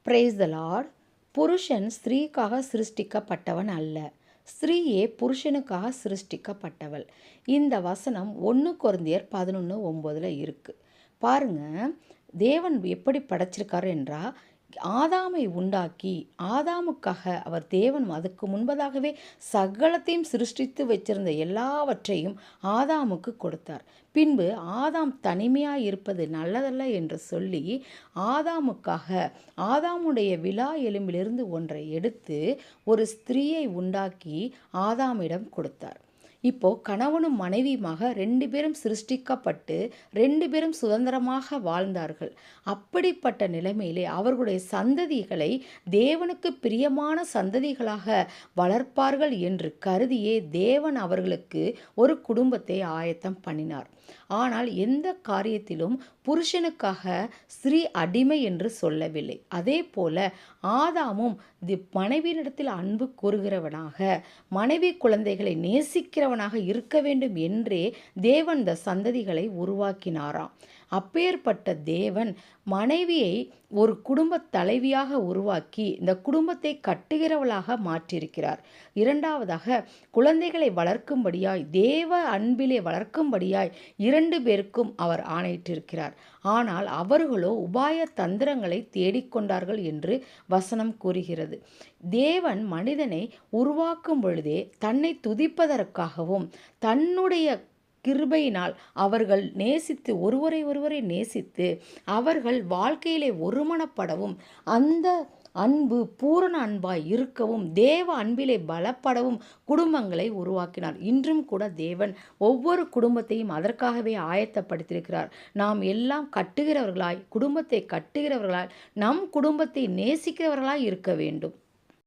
Praise the Lord. புருஷன் ஸ்திரீக்காக சிருஷ்டிக்கப்பட்டவன் அல்ல, ஸ்திரீயே புருஷனுக்காக சிருஷ்டிக்கப்பட்டவள். இந்த வசனம் 1 கொரிந்தியர் 11:9 இருக்கு. பாருங்க, தேவன் எப்படி படைச்சிருக்காரு என்றா, ஆதாமை உண்டாக்கி ஆதாமுக்காக அவர் தேவன் அதுக்கு முன்பதாகவே சகலத்தையும் சிருஷ்டித்து வச்சிருந்த எல்லாவற்றையும் ஆதாமுக்கு கொடுத்தார். பின்பு ஆதாம் தனிமையாய் இருப்பது நல்லதல்ல என்று சொல்லி ஆதாமுக்காக ஆதாமுடைய விலா எலும்பிலிருந்து ஒன்றை எடுத்து ஒரு ஸ்திரீயை உண்டாக்கி ஆதாமிடம் கொடுத்தார். இப்போ கணவனும் மனைவியுமாக 2 பேரும் சிருஷ்டிக்கப்பட்டு 2 பேரும் சுதந்திரமாக வாழ்ந்தார்கள். அப்படிப்பட்ட நிலைமையிலே அவர்களுடைய சந்ததிகளை தேவனுக்கு பிரியமான சந்ததிகளாக வளர்ப்பார்கள் என்று கருதியே தேவன் அவர்களுக்கு ஒரு குடும்பத்தை ஆயத்தம் பண்ணினார். ஆனால் எந்த காரியத்திலும் புருஷனுக்காக ஸ்திரீ அடிமை என்று சொல்லவில்லை. அதே போல ஆதாமும் மனைவியினிடத்தில் அன்பு கூறுகிறவனாக, மனைவி குழந்தைகளை நேசிக்கிறவனாக இருக்க வேண்டும் என்றே தேவன் இந்த சந்ததிகளை உருவாக்கினாராம். அப்பேற்பட்ட தேவன் மனைவியை ஒரு குடும்ப தலைவியாக உருவாக்கி இந்த குடும்பத்தை கட்டுகிறவளாக மாற்றியிருக்கிறார். இரண்டாவதாக, குழந்தைகளை வளர்க்கும்படியாய், தேவ அன்பிலே வளர்க்கும்படியாய் 2 பேருக்கும் அவர் ஆணையிட்டிருக்கிறார். ஆனால் அவர்களோ உபாய தந்திரங்களை தேடிக்கொண்டார்கள் என்று வசனம் கூறுகிறது. தேவன் மனிதனை உருவாக்கும் பொழுதே தன்னை துதிப்பதற்காகவும் தன்னுடைய கிருபையினால் அவர்கள் நேசித்து ஒருவரை நேசித்து அவர்கள் வாழ்க்கையிலே ஒருமனப்படவும், அந்த அன்பு பூரண அன்பாய் இருக்கவும், தேவ அன்பிலே பலப்படவும் குடும்பங்களை உருவாக்கினார். இன்றும் கூட தேவன் ஒவ்வொரு குடும்பத்தையும் அதற்காகவே ஆயத்தப்படுத்தியிருக்கிறார். நாம் எல்லாம் கட்டுகிறவர்களாய், குடும்பத்தை கட்டுகிறவர்களாய், நம் குடும்பத்தை நேசிக்கிறவர்களாய் இருக்க வேண்டும்.